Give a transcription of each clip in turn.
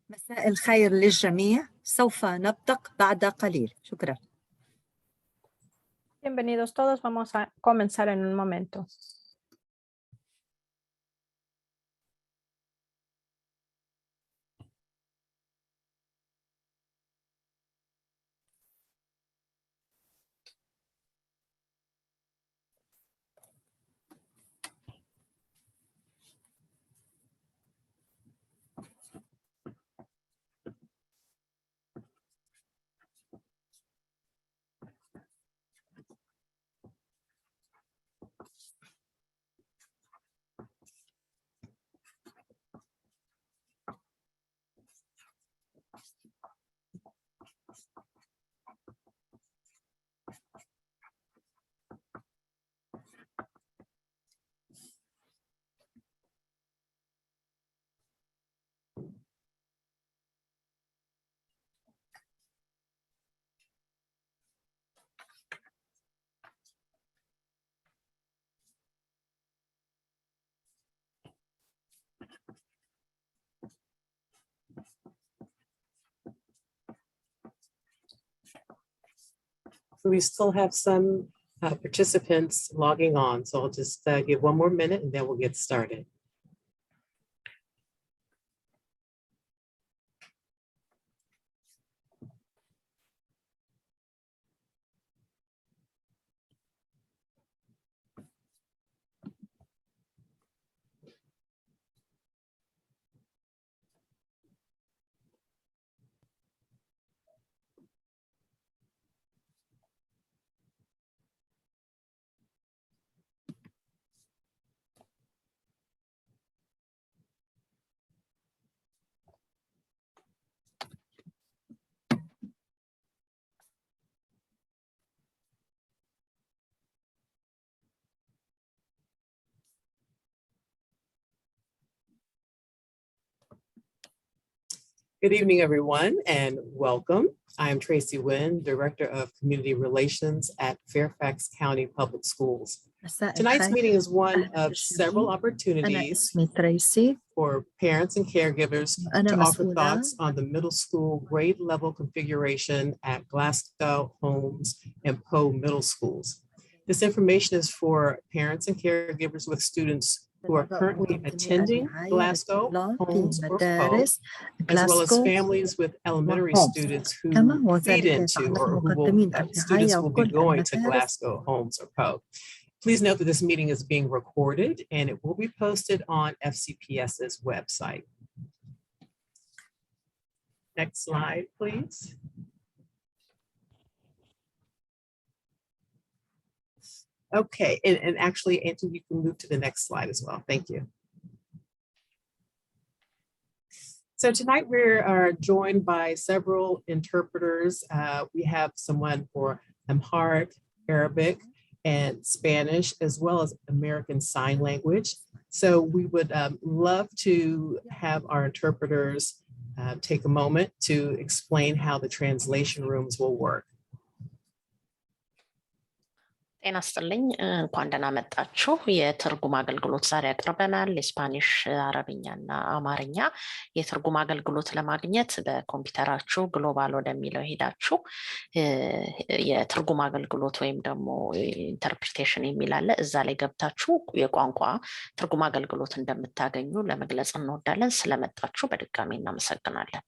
مساء الخير للجميع. سوف نبدأ بعد قليل. شكرا. Bienvenidos todos. Vamos a comenzar en un momento. We still have some participants logging on, so I'll just give one more minute and then we'll get started. Good evening, everyone, and welcome. I am Tracy Wynn, Director of Community Relations at Fairfax County Public Schools. Tonight's meeting is one of several opportunities for parents and caregivers to offer thoughts on the middle school grade level configuration at Glasgow, Holmes, and Poe Middle Schools. This information is for parents and caregivers with students who are currently attending Glasgow, Holmes, or Poe, as well as families with elementary students who feed into or who will, students will be going to Glasgow, Holmes, or Poe. Please note that this meeting is being recorded and it will be posted on FCPS's website. Next slide, please. Okay, and actually, Anthony, you can move to the next slide as well. Thank you. So tonight we are joined by several interpreters. We have someone for Amharic, Arabic, and Spanish, as well as American Sign Language. So we would love to have our interpreters take a moment to explain how the translation rooms will work. ጤና ይስጥልኝ እንኳን ደህና መጣችሁ። የትርጉም አገልግሎት ዛሬ አቅርበናል። የስፓኒሽ፣ አረብኛና አማርኛ የትርጉም አገልግሎት ለማግኘት በኮምፒውተራችሁ ግሎባል ወደሚለው ሄዳችሁ የትርጉም አገልግሎት ወይም ደግሞ ኢንተርፕሪቴሽን የሚል አለ። እዛ ላይ ገብታችሁ የቋንቋ ትርጉም አገልግሎት እንደምታገኙ ለመግለጽ እንወዳለን። ስለመጣችሁ በድጋሚ እናመሰግናለን።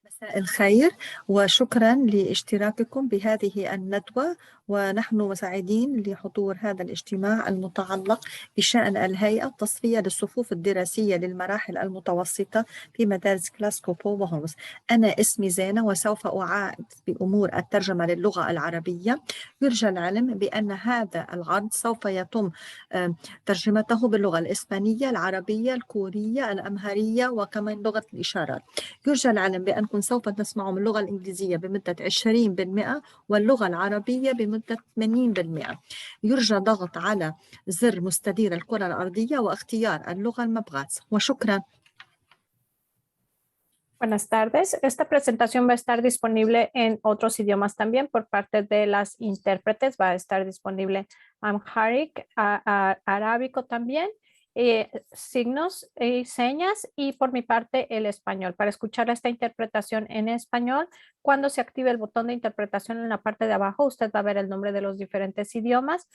مساء الخير وشكرا لاشتراككم بهذه الندوة، ونحن سعيدين لحضور هذا الاجتماع المتعلق بشأن الهيئة التصفية للصفوف الدراسية للمراحل المتوسطة في مدارس غلاسكو بو وهولمز. أنا اسمي زينة وسوف أعاد بأمور الترجمة للغة العربية. يرجى العلم بأن هذا العرض سوف يتم ترجمته باللغة الإسبانية، العربية، الكورية، الأمهرية وكمان لغة الإشارات. يرجى العلم بأنكم سوف تسمعوا من اللغة الإنجليزية بمدة 20% واللغة العربية بمدة 80%. يرجى ضغط على زر مستدير الكرة الأرضية واختيار اللغة المبغاة، وشكرا. Buenas tardes. Esta presentación va a estar disponible en otros idiomas también por parte de las intérpretes. Va a estar disponible Amharic, arábico también signos y señas, y por mi parte el español. Para escuchar esta interpretación en español, cuando se active el botón de interpretación en la parte de abajo, usted va a ver el nombre de los diferentes idiomas.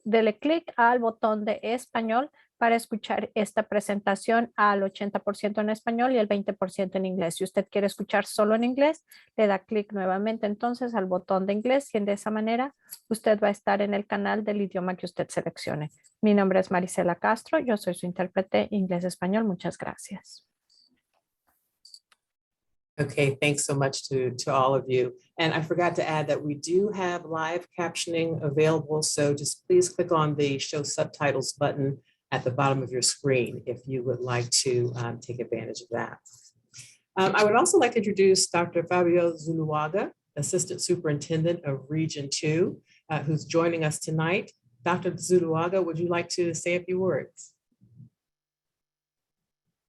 Dele clic al botón de español para escuchar esta presentación al 80% en español y el 20% en inglés. Si usted quiere escuchar solo en inglés, le da clic nuevamente entonces al botón de inglés y de esa manera usted va a estar en el canal del idioma que usted seleccione. Mi nombre es Marisela Castro, yo soy su intérprete inglés-español. Muchas gracias. Okay, thanks so much to all of you. And I forgot to add that we do have live captioning available, so just please click on the show subtitles button at the bottom of your screen if you would like to take advantage of that. I would also like to introduce Dr. Fabio Zuluaga, Assistant Superintendent of Region 2, who's joining us tonight. Dr. Zuluaga, would you like to say a few words?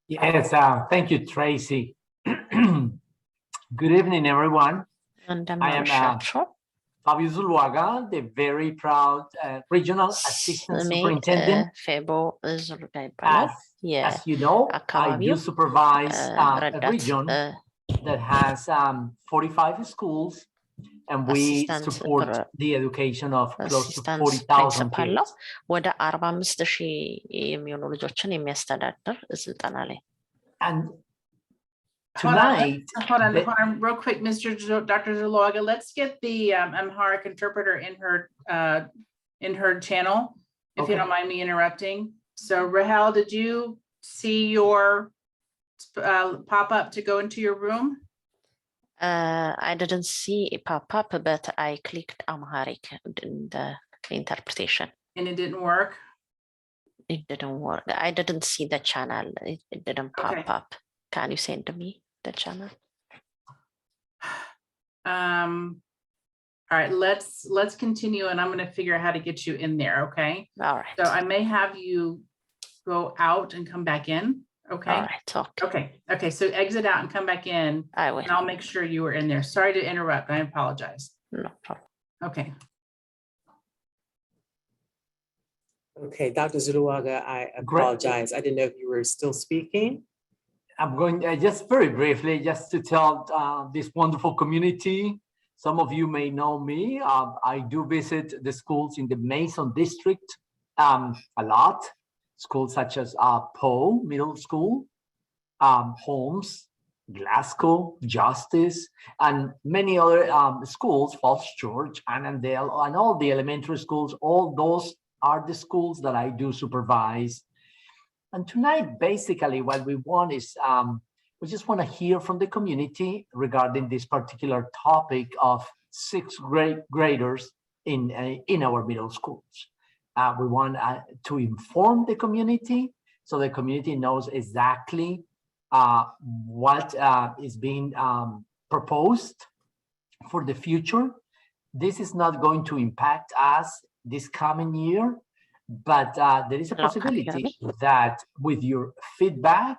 Yes, thank you, Tracy. Good evening, everyone. I am Fabio Zuluaga, the very proud Regional Assistant Superintendent. As you know, I do supervise a region that has 45 schools, and we support the education of close to 40,000 kids. And tonight, hold on, real quick, Dr. Zuluaga. Let's get the Amharic interpreter in her channel, if you don't mind me interrupting. So, Rahel, did you see your pop-up to go into your room? I didn't see a pop-up, but I clicked Amharic in the interpretation. And it didn't work? It didn't work. I didn't see the channel. It didn't pop up. Can you send me the channel? All right, let's continue, and I'm going to figure out how to get you in there. Okay. All right. So I may have you go out and come back in. Okay. All right. Okay. So exit out and come back in. I will. And I'll make sure you were in there. Sorry to interrupt. I apologize. No problem. Okay. Okay, Dr. Zuluaga, I apologize. I didn't know if you were still speaking. I'm going just very briefly, just to tell this wonderful community. Some of you may know me. I do visit the schools in the Mason district a lot. Schools such as Poe Middle School, Holmes, Glasgow, Justice, and many other schools, Falls Church, Annandale, and all the elementary schools. All those are the schools that I do supervise. And tonight, basically, what we want is we just want to hear from the community regarding this particular topic of sixth graders in our middle schools. We want to inform the community so the community knows exactly what is being proposed for the future. This is not going to impact us this coming year, but there is a possibility that with your feedback,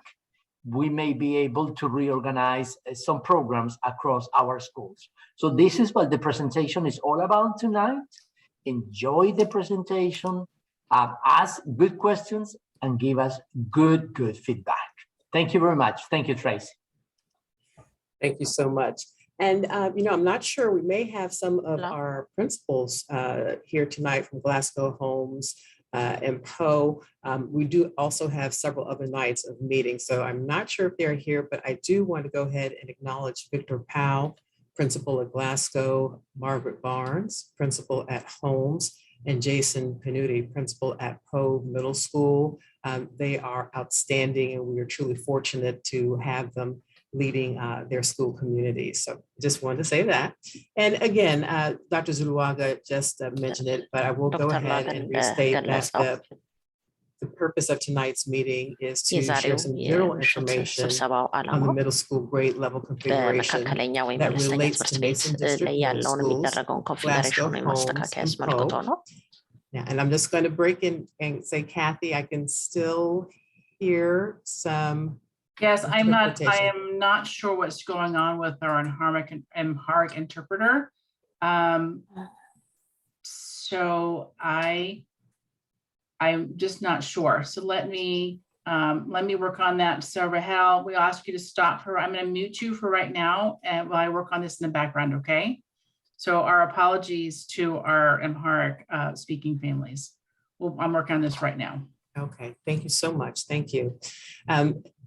we may be able to reorganize some programs across our schools. So this is what the presentation is all about tonight. Enjoy the presentation, ask good questions, and give us good feedback. Thank you very much. Thank you, Tracy. Thank you so much. And, I'm not sure, we may have some of our principals here tonight from Glasgow, Holmes, and Poe. We do also have several other nights of meetings, so I'm not sure if they're here, but I do want to go ahead and acknowledge Victor Powell, principal at Glasgow, Margaret Barnes, principal at Holmes, and Jason Panuti, principal at Poe Middle School. They are outstanding, and we are truly fortunate to have them leading their school communities. So just wanted to say that. And again, Dr. Zuluaga just mentioned it, but I will go ahead and restate that the purpose of tonight's meeting is to share some general information on the middle school grade level configuration that relates to Mason District Middle Schools, Glasgow, Holmes, and Poe. Yeah, and I'm just going to break in and say, Kathy, I can still hear some. Yes, I am not sure what's going on with our Amharic interpreter. So I I'm just not sure. So let me work on that. So Rahel, we'll ask you to stop her. I'm going to mute you for right now and while I work on this in the background, okay? So our apologies to our Amharic speaking families. I'm working on this right now. Okay, thank you so much. Thank you.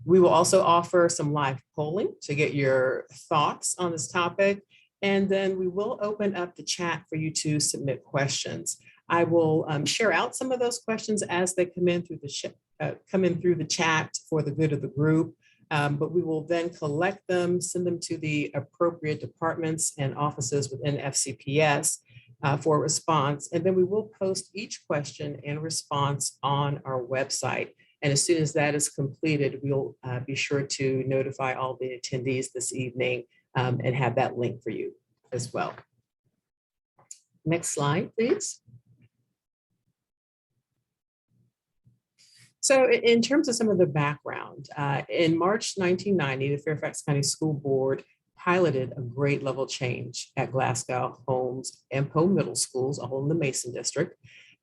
We will also offer some live polling to get your thoughts on this topic. And then we will open up the chat for you to submit questions. I will share out some of those questions as they come in through the chat for the good of the group. But we will then collect them, send them to the appropriate departments and offices within FCPS for a response. And then we will post each question and response on our website. And as soon as that is completed, we'll be sure to notify all the attendees this evening and have that link for you as well. Next slide, please. So in terms of some of the background, in March 1990, the Fairfax County School Board piloted a grade level change at Glasgow, Holmes, and Poe Middle Schools, all in the Mason District.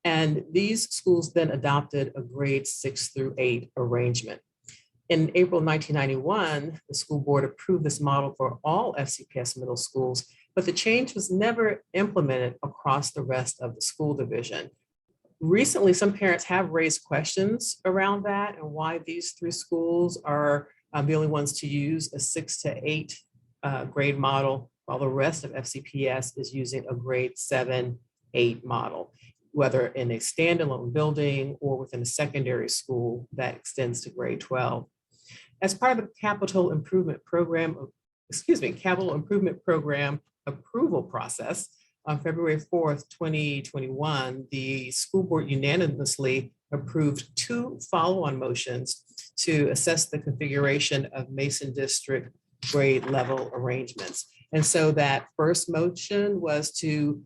And these schools then adopted a grade 6 through 8 arrangement. In April 1991, the school board approved this model for all FCPS middle schools, but the change was never implemented across the rest of the school division. Recently, some parents have raised questions around that and why these 3 schools are the only ones to use a 6 to 8 grade model, while the rest of FCPS is using a grade 7-8 model, whether in a standalone building or within a secondary school that extends to grade 12. As part of the capital improvement program approval process, on February 4th, 2021, the school board unanimously approved 2 follow-on motions to assess the configuration of Mason District grade level arrangements. And so that first motion was to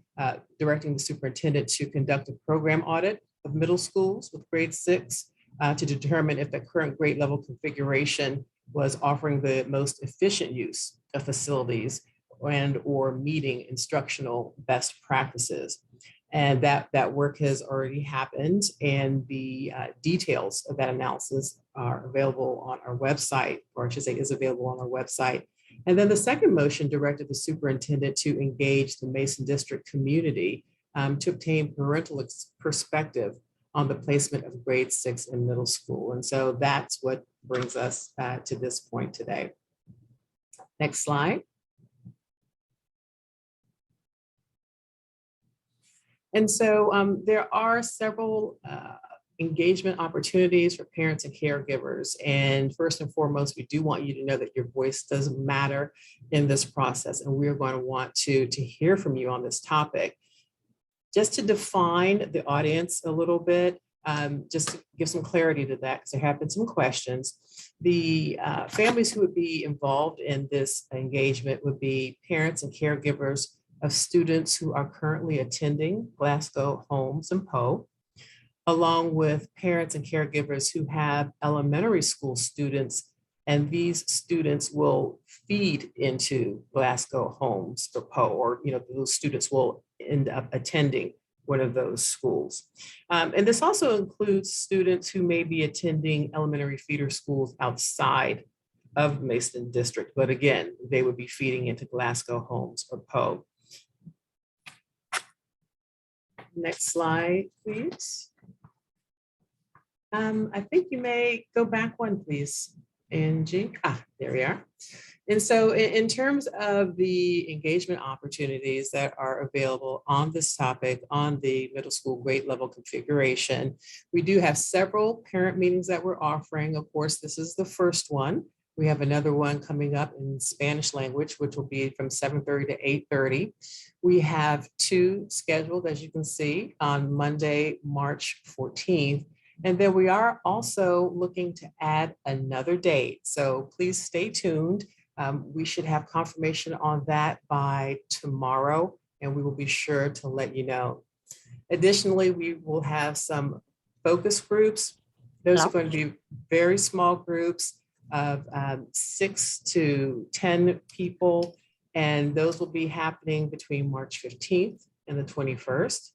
directing the superintendent to conduct a program audit of middle schools with grade 6 to determine if the current grade level configuration was offering the most efficient use of facilities and or meeting instructional best practices. And that work has already happened, and the details of that analysis are available on our website, or I should say is available on our website. And then the second motion directed the superintendent to engage the Mason District community to obtain parental perspective on the placement of grade 6 in middle school. And so that's what brings us to this point today. Next slide. And so there are several engagement opportunities for parents and caregivers. And first and foremost, we do want you to know that your voice does matter in this process. And we're going to want to hear from you on this topic. Just to define the audience a little bit, just to give some clarity to that, because there have been some questions. The families who would be involved in this engagement would be parents and caregivers of students who are currently attending Glasgow, Holmes, and Poe, along with parents and caregivers who have elementary school students, and these students will feed into Glasgow, Holmes, or Poe, or those students will end up attending one of those schools. And this also includes students who may be attending elementary feeder schools outside of Mason District, but again, they would be feeding into Glasgow, Holmes, or Poe. Next slide, please. I think you may go back one, please, Angie. There we are. And so in terms of the engagement opportunities that are available on this topic, on the middle school grade level configuration, we do have several parent meetings that we're offering. Of course, this is the first one. We have another one coming up in Spanish language, which will be from 7:30 to 8:30. We have 2 scheduled, as you can see, on Monday, March 14th. And then we are also looking to add another date. So please stay tuned. We should have confirmation on that by tomorrow, and we will be sure to let you know. Additionally, we will have some focus groups. Those are going to be very small groups of 6 to 10 people, and those will be happening between March 15th and the 21st.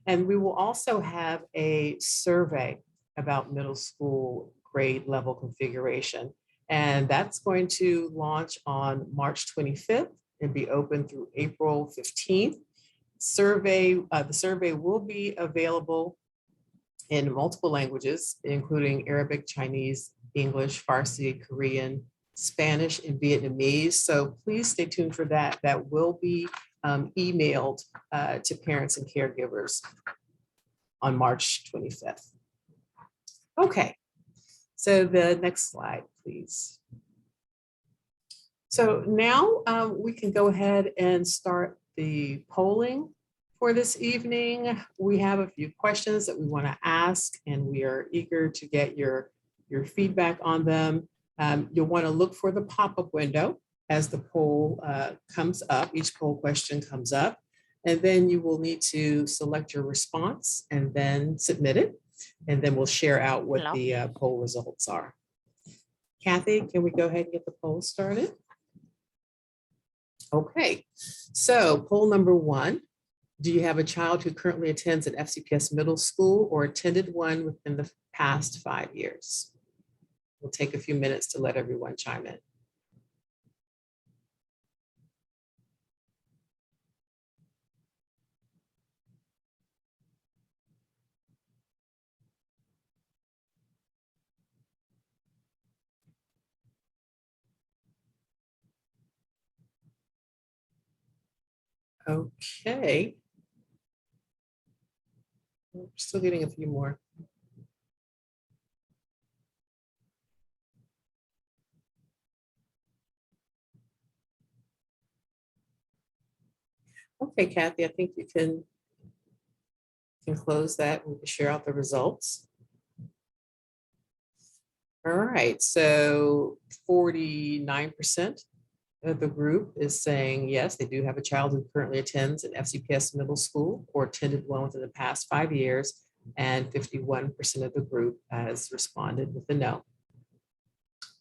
And we will also have a survey about middle school grade level configuration. And that's going to launch on March 25th and be open through April 15th. The survey will be available in multiple languages, including Arabic, Chinese, English, Farsi, Korean, Spanish, and Vietnamese. So please stay tuned for that. That will be emailed to parents and caregivers on March 25th. Okay, so the next slide, please. So now we can go ahead and start the polling for this evening. We have a few questions that we want to ask, and we are eager to get your feedback on them. You'll want to look for the pop-up window as the poll comes up. Each poll question comes up, and then you will need to select your response and then submit it, and then we'll share out what the poll results are. Kathy, can we go ahead and get the poll started? Okay, so poll number 1. Do you have a child who currently attends an FCPS middle school or attended one within the past 5 years? We'll take a few minutes to let everyone chime in. Okay. We're still getting a few more. Okay, Kathy, I think you can close that. We can share out the results. All right, so 49% of the group is saying yes, they do have a child who currently attends an FCPS middle school or attended one within the past 5 years, and 51% of the group has responded with a no.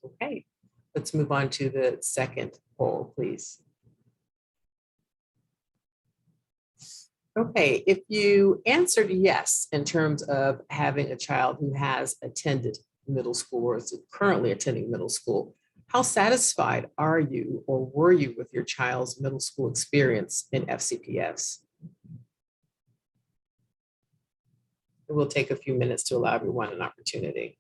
Okay, let's move on to the second poll, please. Okay, if you answered yes in terms of having a child who has attended middle school or is currently attending middle school, how satisfied are you or were you with your child's middle school experience in FCPS? It will take a few minutes to allow everyone an opportunity.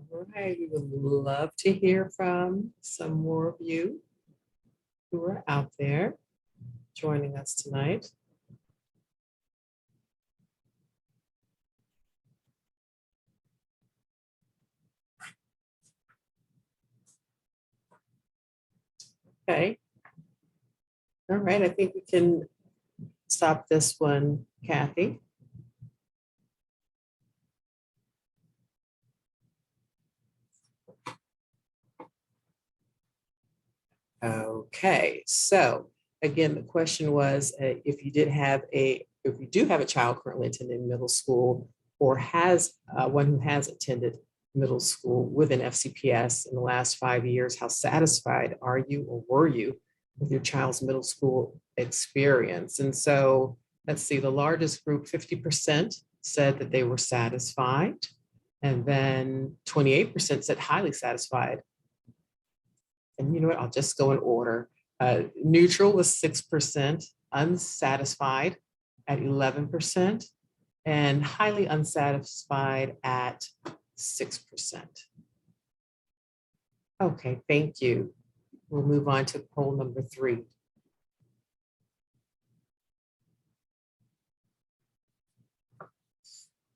All right, we would love to hear from some more of you who are out there joining us tonight. Okay. All right, I think we can stop this one, Kathy. Okay, so again, the question was if you do have a child currently attending middle school or has one who has attended middle school with an FCPS in the last 5 years, how satisfied are you or were you with your child's middle school experience? And so let's see, the largest group, 50% said that they were satisfied, and then 28% said highly satisfied. And you know what, I'll just go in order. Neutral was 6%, unsatisfied at 11%, and highly unsatisfied at 6%. Okay, thank you. We'll move on to poll number 3.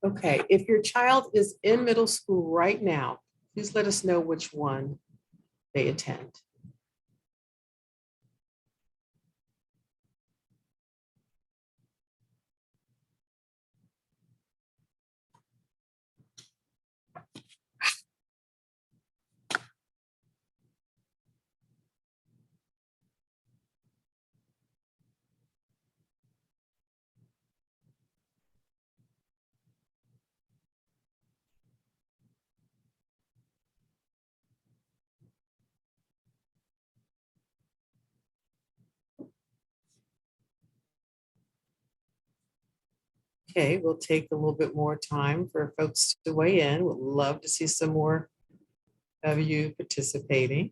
Okay, if your child is in middle school right now, please let us know which one they attend. Okay, we'll take a little bit more time for folks to weigh in. Would love to see some more of you participating.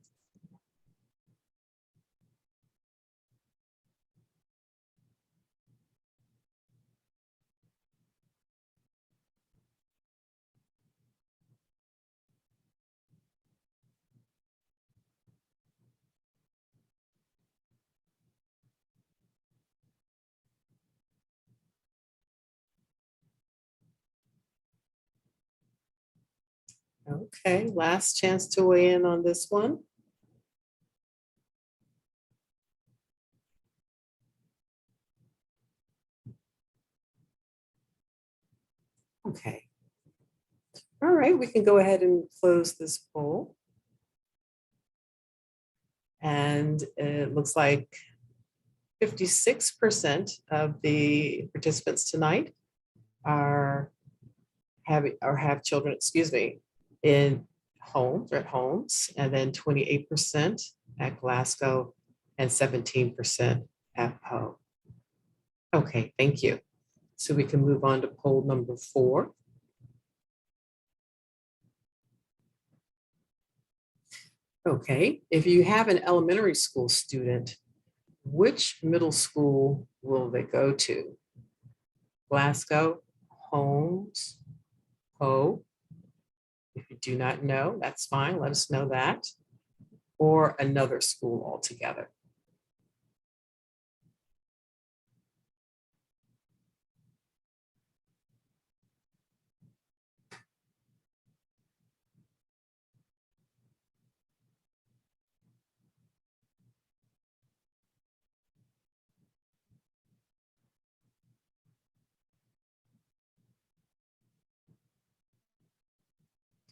Okay, last chance to weigh in on this one. Okay. All right, we can go ahead and close this poll. And it looks like 56% of the participants tonight have children, excuse me, in homes or at homes, and then 28% at Glasgow and 17% at Poe. Okay, thank you. So we can move on to poll number 4. Okay, if you have an elementary school student, which middle school will they go to? Glasgow, Holmes, Poe? If you do not know, that's fine. Let us know that. Or another school altogether.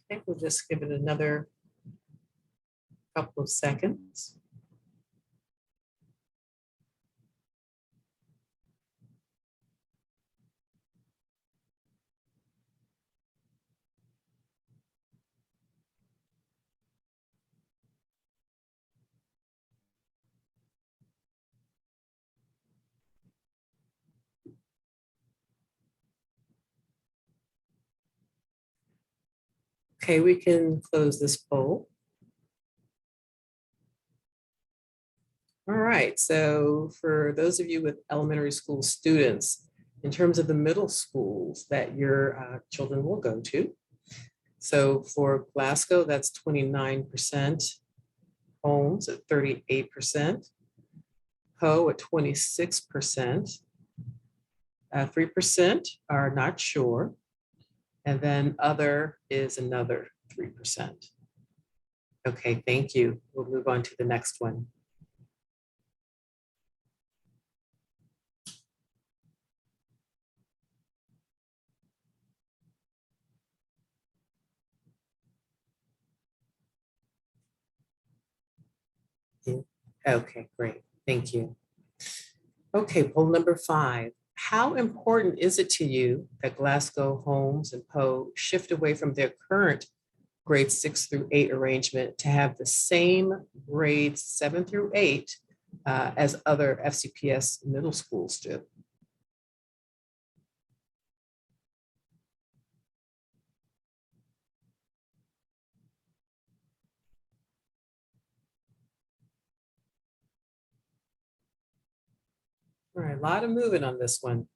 I think we'll just give it another couple of seconds. Okay, we can close this poll. All right, so for those of you with elementary school students, in terms of the middle schools that your children will go to, so for Glasgow, that's 29%, Holmes at 38%, Poe at 26%, 3% are not sure, and then other is another 3%. Okay, thank you. We'll move on to the next one. Okay, great. Thank you. Okay, poll number 5. How important is it to you that Glasgow, Holmes, and Poe shift away from their current grades 6 through 8 arrangement to have the same grades 7 through 8 as other FCPS middle schools do? All right, a lot of moving on this one.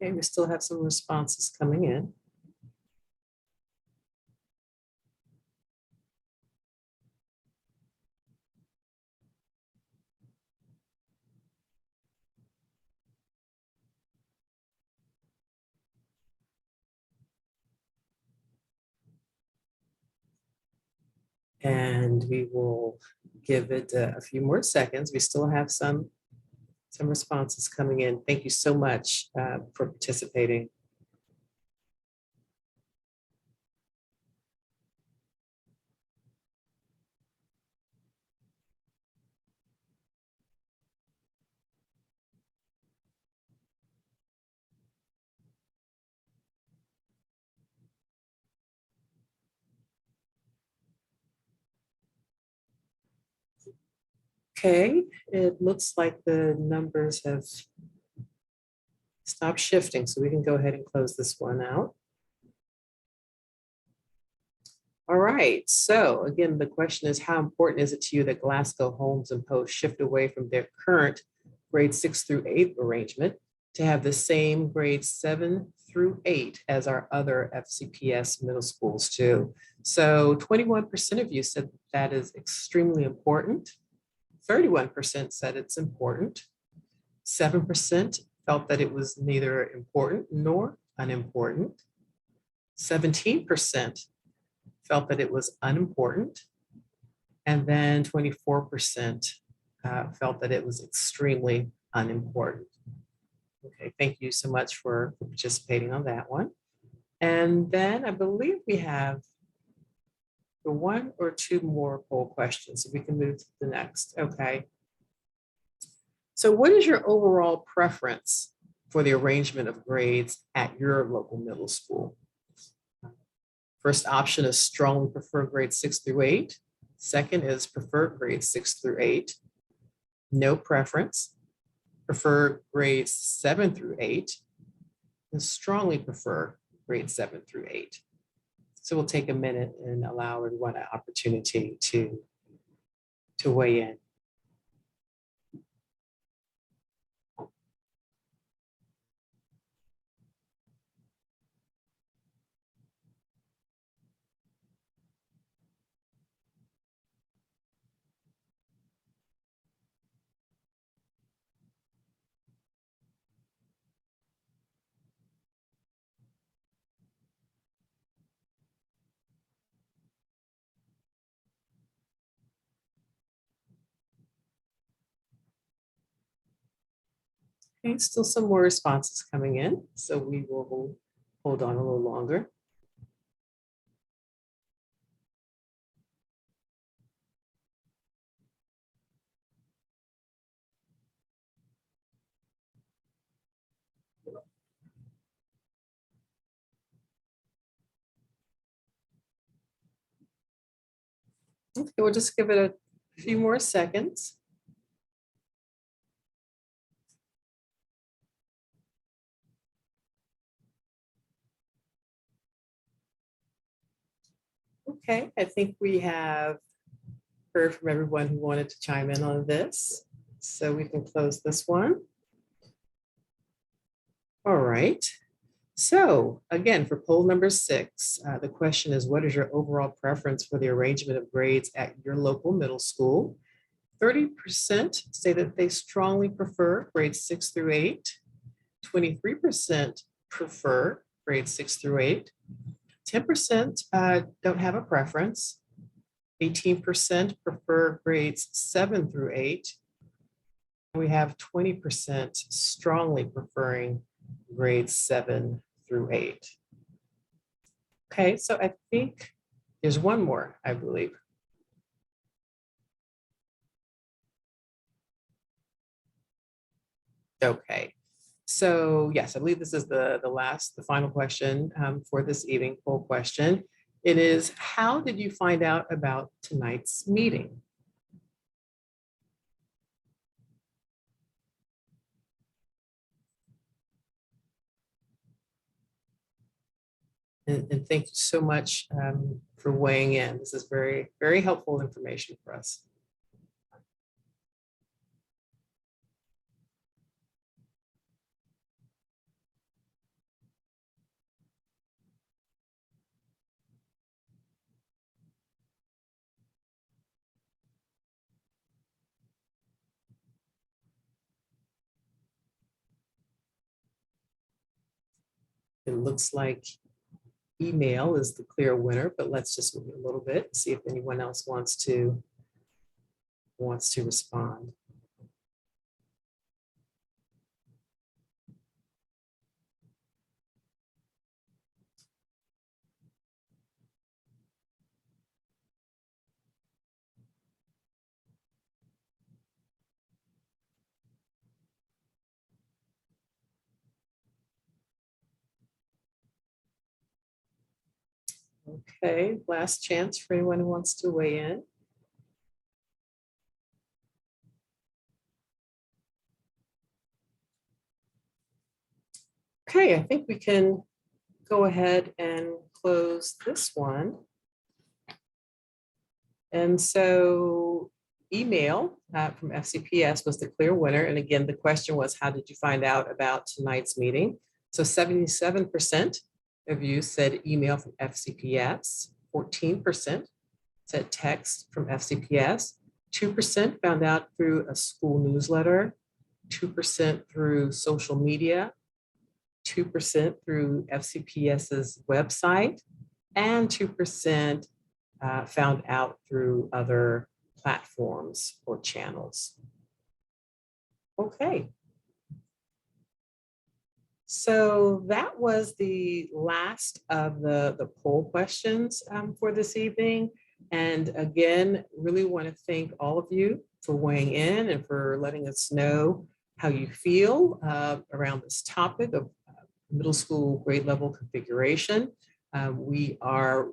Okay, we still have some responses coming in. And we will give it a few more seconds. We still have some responses coming in. Thank you so much for participating. Okay, it looks like the numbers have stopped shifting, so we can go ahead and close this one out. All right, so again, the question is, how important is it to you that Glasgow, Holmes, and Post shift away from their current grade 6 through 8 arrangement to have the same grade 7 through 8 as our other FCPS middle schools too? So 21% of you said that is extremely important. 31% said it's important. 7% felt that it was neither important nor unimportant. 17% felt that it was unimportant. And then 24% felt that it was extremely unimportant. Okay, thank you so much for participating on that one. And then I believe we have the one or two more poll questions, so we can move to the next. Okay. So what is your overall preference for the arrangement of grades at your local middle school? First option is strongly prefer grades 6 through 8. Second is prefer grades 6 through 8. No preference. Prefer grades 7 through 8. And strongly prefer grades 7 through 8. So we'll take a minute and allow everyone an opportunity to weigh in. Okay, still some more responses coming in, so we will hold on a little longer. Okay, we'll just give it a few more seconds. Okay, I think we have heard from everyone who wanted to chime in on this, so we can close this one. All right. So again, for poll number 6, the question is, what is your overall preference for the arrangement of grades at your local middle school? 30% say that they strongly prefer grades 6 through 8. 23% prefer grades 6 through 8. 10% don't have a preference. 18% prefer grades 7 through 8. We have 20% strongly preferring grades 7 through 8. Okay, so I think there's one more, I believe. Okay, so yes, I believe this is the final question for this evening, poll question. It is, how did you find out about tonight's meeting? And thank you so much for weighing in. This is very, very helpful information for us. It looks like email is the clear winner, but let's just wait a little bit, see if anyone else wants to respond. Okay, last chance for anyone who wants to weigh in. Okay, I think we can go ahead and close this one. And so email from FCPS was the clear winner. And again, the question was, how did you find out about tonight's meeting? So 77% of you said email from FCPS, 14% said text from FCPS, 2% found out through a school newsletter, 2% through social media, 2% through FCPS's website, and 2% found out through other platforms or channels. Okay. So that was the last of the poll questions for this evening. And again, really want to thank all of you for weighing in and for letting us know how you feel around this topic of middle school grade level configuration. We are,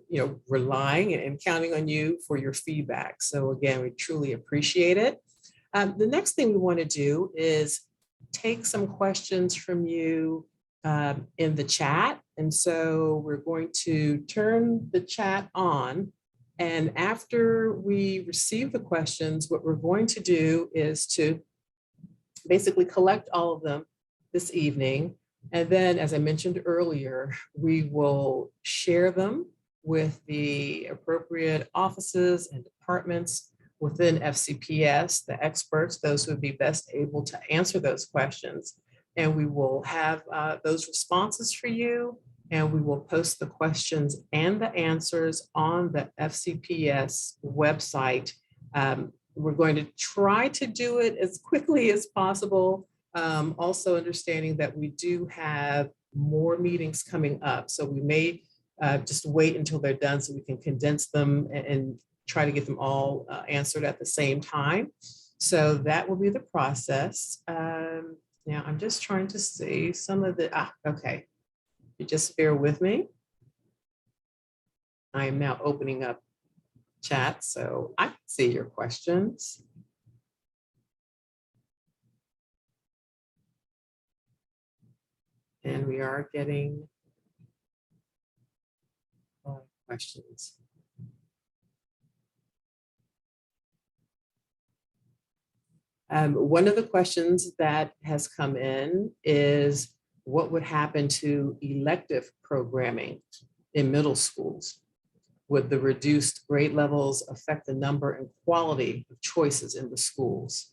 relying and counting on you for your feedback. So again, we truly appreciate it. The next thing we want to do is take some questions from you in the chat. And so we're going to turn the chat on. And after we receive the questions, what we're going to do is to basically collect all of them this evening. And then, as I mentioned earlier, we will share them with the appropriate offices and departments within FCPS, the experts, those who would be best able to answer those questions. And we will have those responses for you, and we will post the questions and the answers on the FCPS website. We're going to try to do it as quickly as possible. Also understanding that we do have more meetings coming up. So we may just wait until they're done so we can condense them and try to get them all answered at the same time. So that will be the process. Now I'm just trying to see some of the, okay. You just bear with me. I am now opening up chat so I can see your questions. And we are getting questions. One of the questions that has come in is, what would happen to elective programming in middle schools? Would the reduced grade levels affect the number and quality of choices in the schools?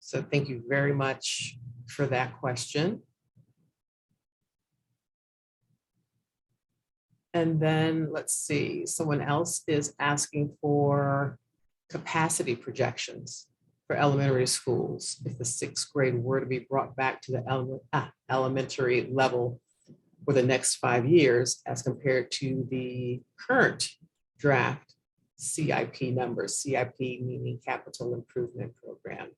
So thank you very much for that question. And then let's see, someone else is asking for capacity projections for elementary schools if the sixth grade were to be brought back to the elementary level for the next 5 years as compared to the current draft CIP numbers, CIP meaning Capital Improvement Program.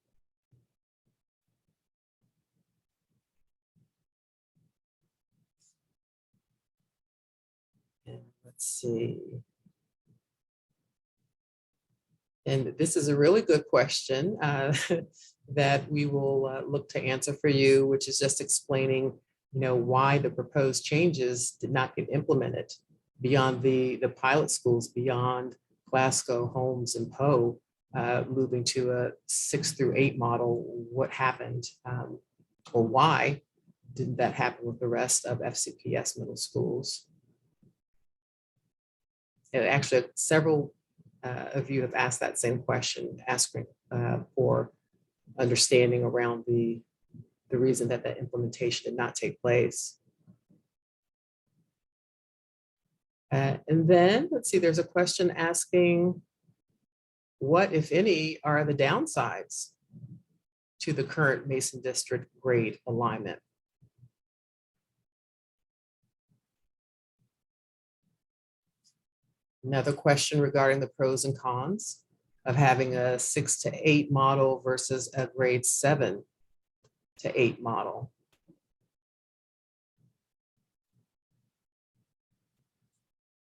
And let's see. And this is a really good question that we will look to answer for you, which is just explaining, why the proposed changes did not get implemented beyond the pilot schools, beyond Glasgow, Holmes, and Poe, moving to a 6 through 8 model. What happened, or why didn't that happen with the rest of FCPS middle schools? And actually, several of you have asked that same question, asking for understanding around the reason that implementation did not take place. And then, let's see, there's a question asking, what, if any, are the downsides to the current Mason District grade alignment? Another question regarding the pros and cons of having a 6 to 8 model versus a grade 7 to 8 model.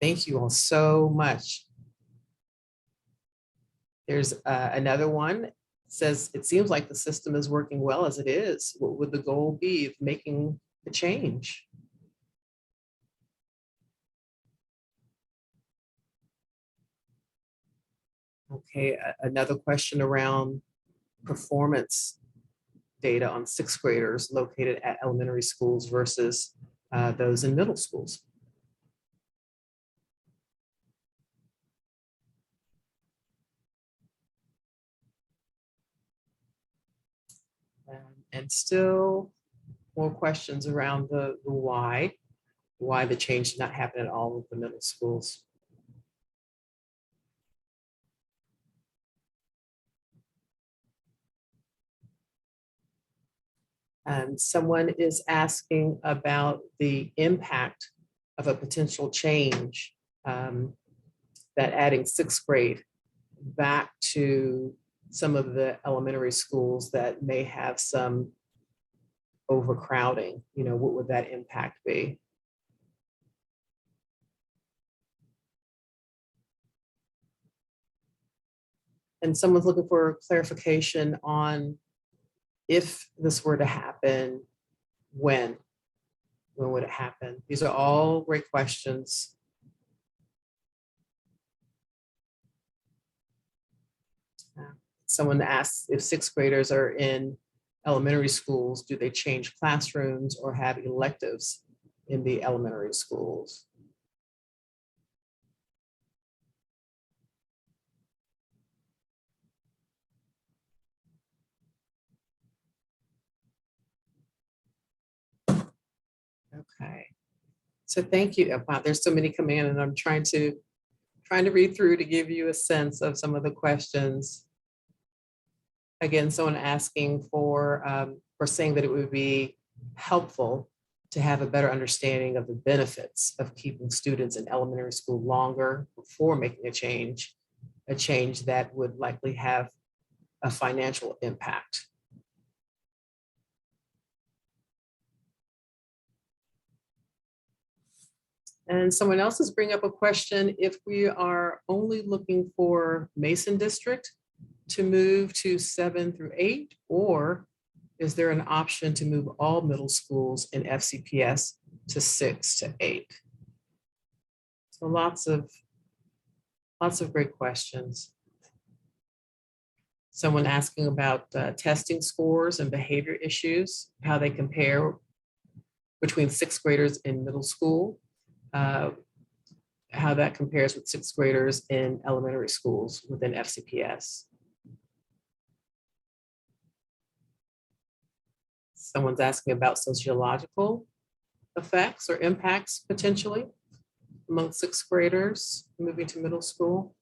Thank you all so much. There's another one. It says, it seems like the system is working well as it is. What would the goal be of making the change? Okay, another question around performance data on sixth graders located at elementary schools versus those in middle schools. And still more questions around the why the change did not happen at all with the middle schools. And someone is asking about the impact of a potential change, that adding sixth grade back to some of the elementary schools that may have some overcrowding, what would that impact be? And someone's looking for clarification on if this were to happen, when would it happen? These are all great questions. Someone asks if sixth graders are in elementary schools, do they change classrooms or have electives in the elementary schools? Okay, so thank you. Wow, there's so many coming in, and I'm trying to read through to give you a sense of some of the questions. Again, someone asking for saying that it would be helpful to have a better understanding of the benefits of keeping students in elementary school longer before making a change that would likely have a financial impact. And someone else is bringing up a question, if we are only looking for Mason District to move to 7 through 8, or is there an option to move all middle schools in FCPS to 6 to 8? So lots of great questions. Someone asking about testing scores and behavior issues, how they compare between sixth graders in middle school, how that compares with sixth graders in elementary schools within FCPS. Someone's asking about sociological effects or impacts potentially among sixth graders moving to middle school.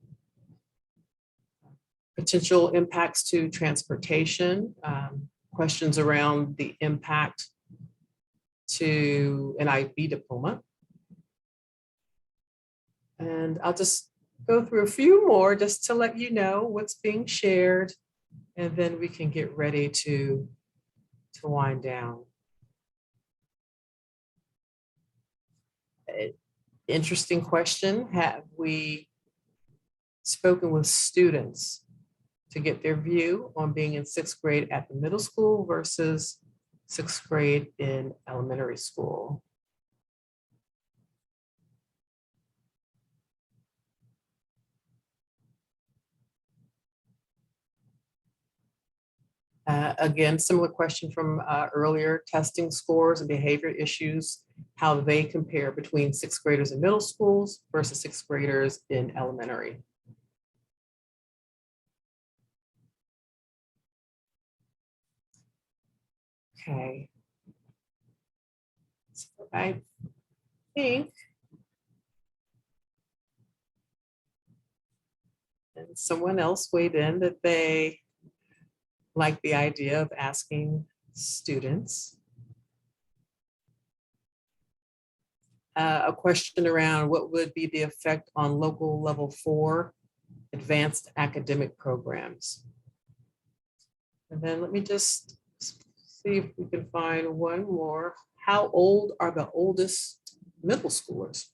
Potential impacts to transportation, questions around the impact to an IB diploma. And I'll just go through a few more just to let you know what's being shared, and then we can get ready to wind down. Interesting question. Have we spoken with students to get their view on being in sixth grade at the middle school versus sixth grade in elementary school? Again, similar question from earlier, testing scores and behavior issues, how they compare between sixth graders in middle schools versus sixth graders in elementary. Okay. So I think, and someone else weighed in that they like the idea of asking students. A question around what would be the effect on local level 4 advanced academic programs. And then let me just see if we can find one more. How old are the oldest middle schoolers?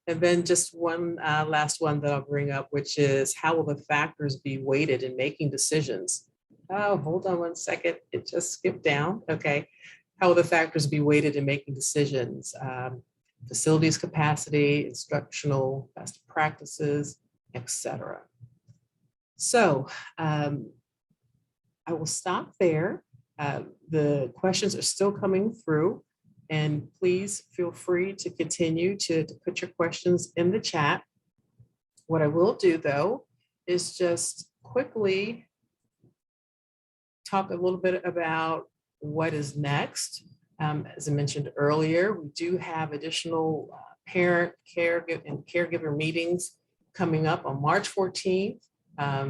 And then just one last one that I'll bring up, which is how will the factors be weighted in making decisions? Oh, hold on one second. It just skipped down. Okay. How will the factors be weighted in making decisions? Facilities capacity, instructional best practices, etc. So I will stop there. The questions are still coming through, and please feel free to continue to put your questions in the chat. What I will do, though, is just quickly talk a little bit about what is next. As I mentioned earlier, we do have additional parent, caregiver meetings coming up on March 14th.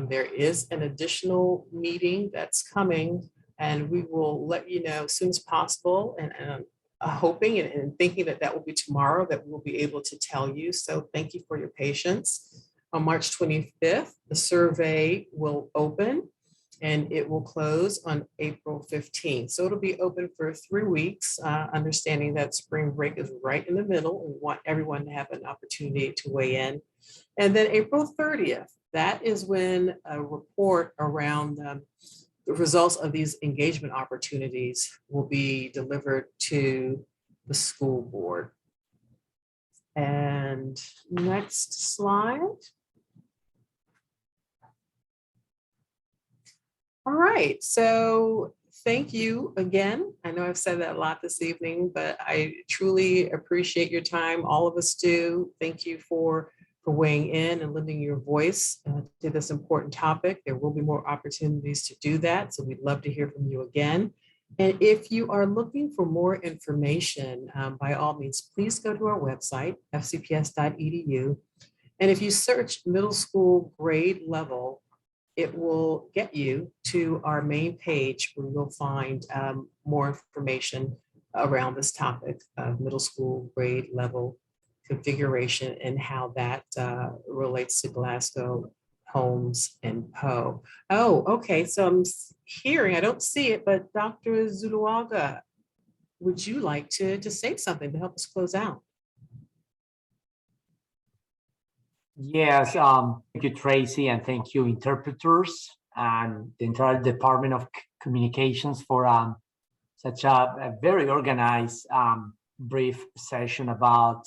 There is an additional meeting that's coming, and we will let you know as soon as possible. And I'm hoping and thinking that that will be tomorrow that we'll be able to tell you. So thank you for your patience. On March 25th, the survey will open, and it will close on April 15th. So it'll be open for 3 weeks, understanding that spring break is right in the middle. We want everyone to have an opportunity to weigh in. And then April 30th, that is when a report around the results of these engagement opportunities will be delivered to the school board. And next slide. All right, so thank you again. I know I've said that a lot this evening, but I truly appreciate your time. All of us do. Thank you for weighing in and lending your voice to this important topic. There will be more opportunities to do that, so we'd love to hear from you again. And if you are looking for more information, by all means, please go to our website, fcps.edu. And if you search middle school grade level, it will get you to our main page where you'll find more information around this topic of middle school grade level configuration and how that relates to Glasgow, Holmes, and Poe. Oh, okay, so I'm hearing, I don't see it, but Dr. Zuluaga, would you like to say something to help us close out? Yes, thank you, Tracy, and thank you, interpreters and the entire Department of Communications for such a very organized, brief session about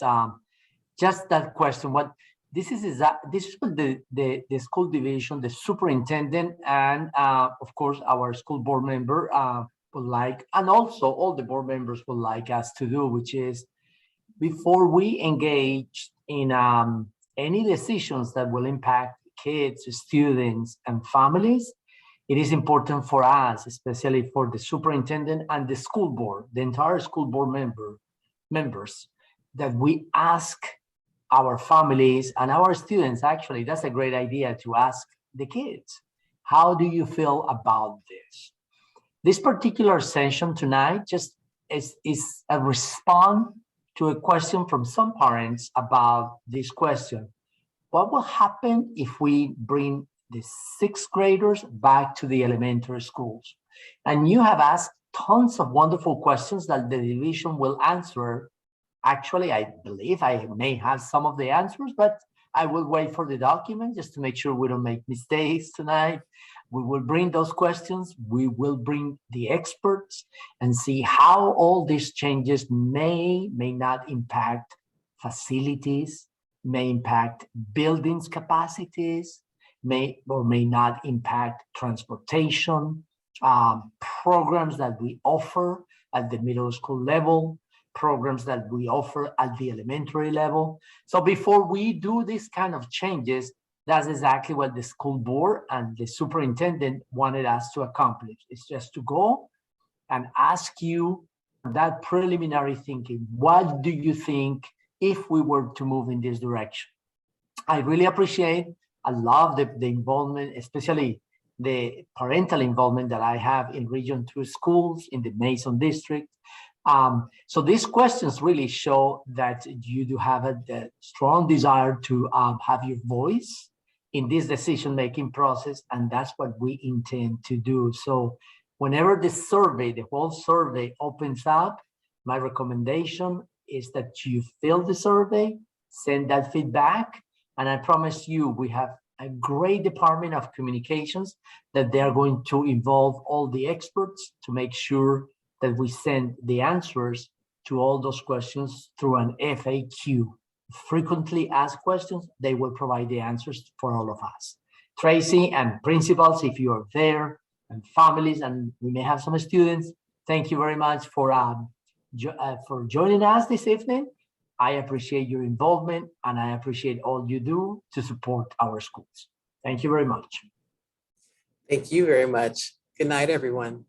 just that question. What this is what the school division, the superintendent, and of course our school board member would like, and also all the board members would like us to do, which is before we engage in any decisions that will impact kids, students, and families, it is important for us, especially for the superintendent and the school board, the entire school board members, that we ask our families and our students. Actually, that's a great idea to ask the kids, how do you feel about this? This particular session tonight just is a response to a question from some parents about this question. What will happen if we bring the 6th graders back to the elementary schools? And you have asked tons of wonderful questions that the division will answer. Actually, I believe I may have some of the answers, but I will wait for the document just to make sure we don't make mistakes tonight. We will bring those questions. We will bring the experts and see how all these changes may not impact facilities, may impact buildings capacities, may or may not impact transportation, programs that we offer at the middle school level, programs that we offer at the elementary level. So before we do these kind of changes, that's exactly what the school board and the superintendent wanted us to accomplish. It's just to go and ask you that preliminary thinking. What do you think if we were to move in this direction? I really appreciate, I love the involvement, especially the parental involvement that I have in Region 2 schools in the Mason district. So these questions really show that you do have a strong desire to have your voice in this decision-making process, and that's what we intend to do. So whenever the survey, the whole survey opens up, my recommendation is that you fill the survey, send that feedback, and I promise you, we have a great Department of Communications that they are going to involve all the experts to make sure that we send the answers to all those questions through an FAQ. Frequently asked questions, they will provide the answers for all of us. Tracy and principals, if you are there, and families, and we may have some students, thank you very much for joining us this evening. I appreciate your involvement, and I appreciate all you do to support our schools. Thank you very much. Thank you very much. Good night, everyone.